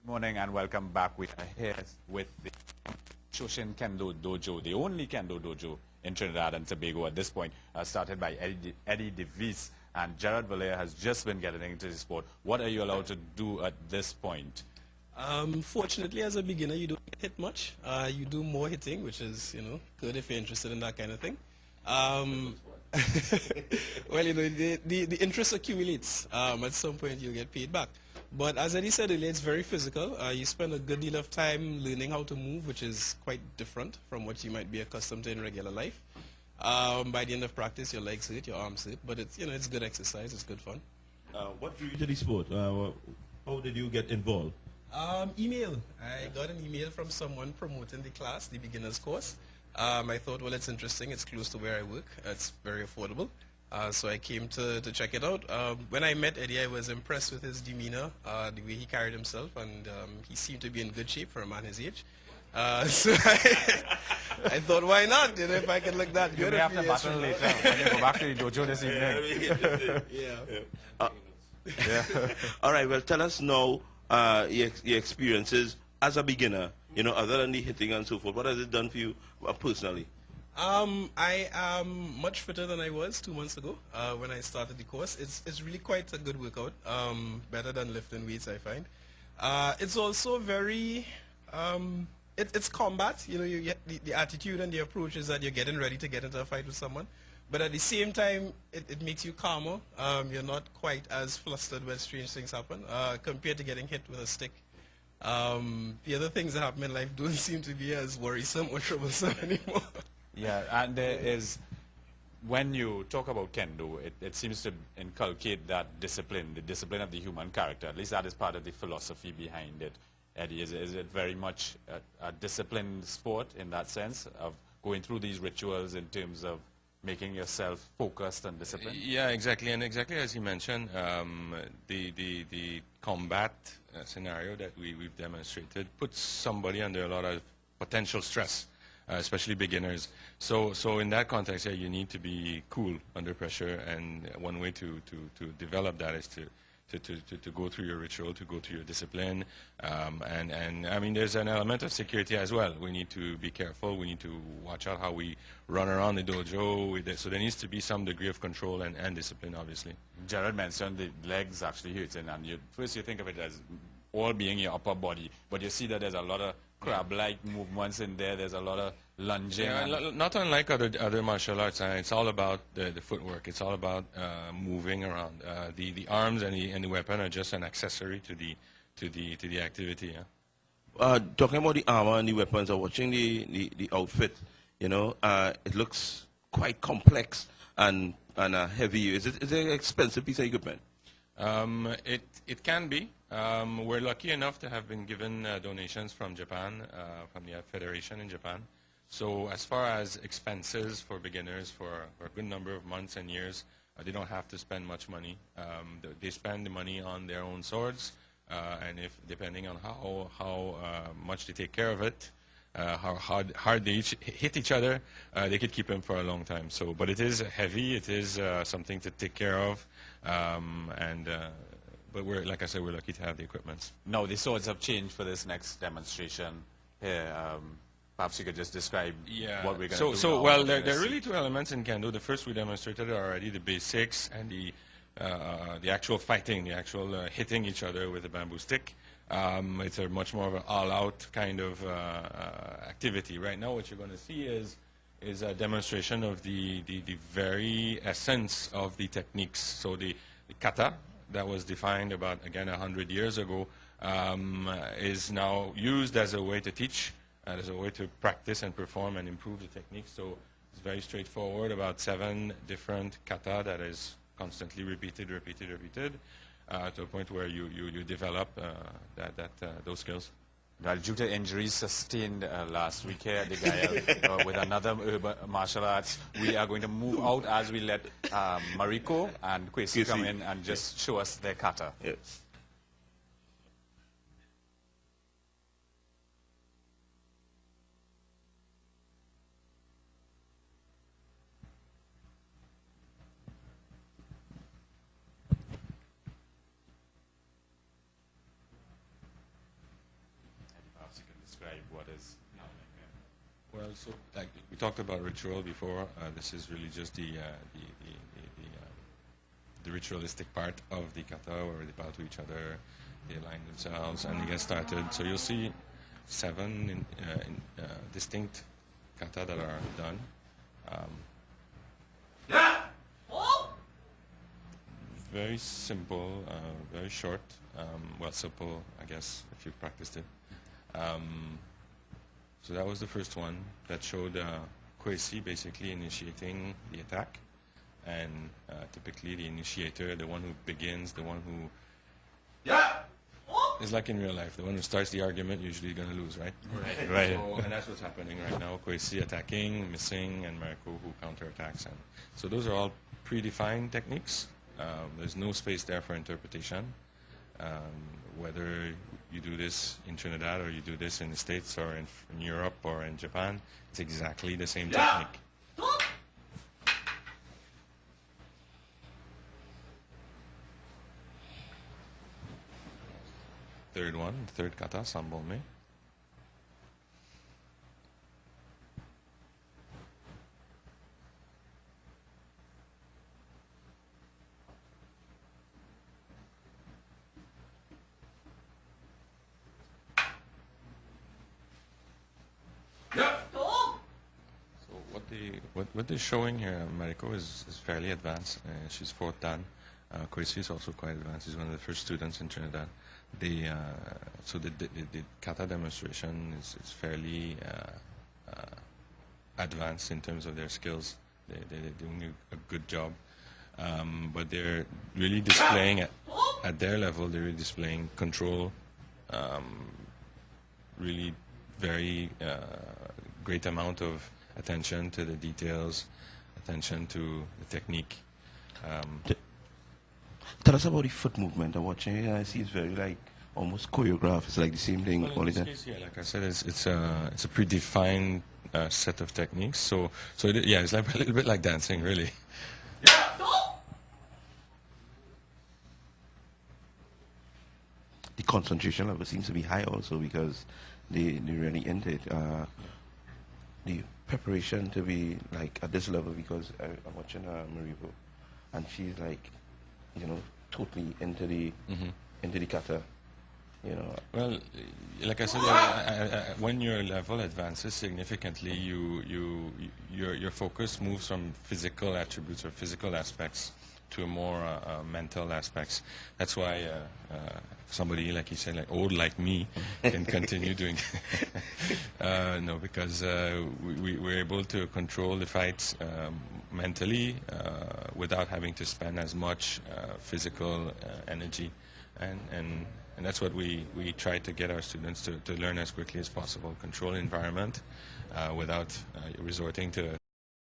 Morning and welcome back. We are here with the Shoshin Kendo Dojo, the only Kendo Dojo in Trinidad and Tobago at this point, started by Eddy DeVries, and Gerard has just been getting into the sport. What are you allowed to do at this point? Fortunately, as a beginner, you don't hit much. You do more hitting, which is, good if you're interested in that kind of thing. Well, the interest accumulates. At some point, you'll get paid back. But as Eddy said earlier, it's very physical. You spend a good deal of time learning how to move, which is quite different from what you might be accustomed to in regular life. By the end of practice, your legs hurt, your arms hurt, but it's good exercise, it's good fun. What drew you to the sport? How did you get involved? Email. I got an email from someone promoting the class, the beginner's course. I thought, well, it's interesting. It's close to where I work. It's very affordable. So I came to check it out. When I met Eddy, I was impressed with his demeanor, the way he carried himself, and he seemed to be in good shape for a man his age. So I thought, why not? If I can look that good. You may have to battle later when you go back to the dojo this evening. Yeah. All right, well, tell us now your experiences as a beginner, other than the hitting and so forth. What has it done for you personally? I am much fitter than I was 2 months ago when I started the course. It's really quite a good workout, better than lifting weights, I find. It's also very, it's combat. You get the attitude and the approach is that you're getting ready to get into a fight with someone. But at the same time, it makes you calmer. You're not quite as flustered when strange things happen compared to getting hit with a stick. The other things that happen in life don't seem to be as worrisome or troublesome anymore. Yeah, and there is, when you talk about Kendo, it seems to inculcate that discipline, the discipline of the human character. At least that is part of the philosophy behind it. Eddy, is it very much a disciplined sport in that sense of going through these rituals in terms of making yourself focused and disciplined? Yeah, exactly. And exactly as you mentioned, the combat scenario that we've demonstrated puts somebody under a lot of potential stress. Especially beginners. So in that context, yeah, you need to be cool under pressure, and one way to develop that is to go through your ritual, to go through your discipline, and I mean, there's an element of security as well. We need to be careful. We need to watch out how we run around the dojo. So there needs to be some degree of control and discipline, obviously. Gerard mentioned the legs actually hurting, and first you think of it as all being your upper body, but you see that there's a lot of crab-like movements in there. There's a lot of lunging. Yeah, not unlike other martial arts. It's all about the footwork. It's all about moving around. The arms and the weapon are just an accessory to the activity. Yeah. Talking about the armor and the weapons, I'm watching the outfit. It looks quite complex and heavy. Is it an expensive piece of equipment? It can be. We're lucky enough to have been given donations from Japan, from the Federation in Japan. So as far as expenses for beginners for a good number of months and years, they don't have to spend much money. They spend the money on their own swords, and depending on how much they take care of it, how hard they hit each other, they could keep them for a long time. But it is heavy. It is something to take care of, but like I said, we're lucky to have the equipment. No, the swords have changed for this next demonstration here. Perhaps you could just describe what we're going to do. Well, there are really two elements in Kendo. The first we demonstrated already, the basics and the actual fighting, the actual hitting each other with a bamboo stick. It's a much more of an all-out kind of activity. Right now, what you're going to see is a demonstration of the very essence of the techniques. So the kata that was defined about, again, 100 years ago, is now used as a way to teach, as a way to practice and perform and improve the technique. So it's very straightforward, about 7 different kata that is constantly repeated, to a point where you develop those skills. Well, due to injuries sustained last week here at the Gayelle with another martial arts, we are going to move out as we let Mariko and Kwesi come in and just show us their kata. Yes. what is happening there? Well, so like we talked about ritual before. This is really just the ritualistic part of the kata, where they bow to each other, they align themselves, and they get started. So you'll see 7 distinct kata that are done. Very simple, very short. Well, simple, I guess, if you've practiced it. So that was the first one that showed Kwesi basically initiating the attack. And typically the initiator, the one who begins, the one who... It's like in real life. The one who starts the argument usually is going to lose, right? Right. So, and that's what's happening right now. Kwesi attacking, missing, and Mariko who counterattacks. And so those are all predefined techniques. There's no space there for interpretation. Whether you do this in Trinidad or you do this in the States or in Europe or in Japan, it's exactly the same technique. Third one, third kata, Sambolme. What they're showing here, Mariko, is fairly advanced. She's 4th dan. Kwesi is also quite advanced. He's one of the first students in Trinidad. So the kata demonstration is fairly advanced in terms of their skills. They're doing a good job. But they're really displaying, at their level, they're really displaying control, really very great amount of attention to the details, attention to the technique. Tell us about the foot movement. I'm watching it. I see it's very like almost choreographed. It's like the same thing. Well, in this case, yeah, like I said, it's a predefined set of techniques. So it's like a little bit like dancing, really. The concentration level seems to be high also because they're really into it. The preparation to be like at this level, because I'm watching Mariko, and she's like, totally into the kata. Well, like I said, when your level advances significantly, your focus moves from physical attributes or physical aspects to more mental aspects. That's why somebody, like you said, like old like me, can continue doing. No, because we're able to control the fights mentally without having to spend as much physical energy, and that's what we try to get our students to learn as quickly as possible. Control environment without resorting to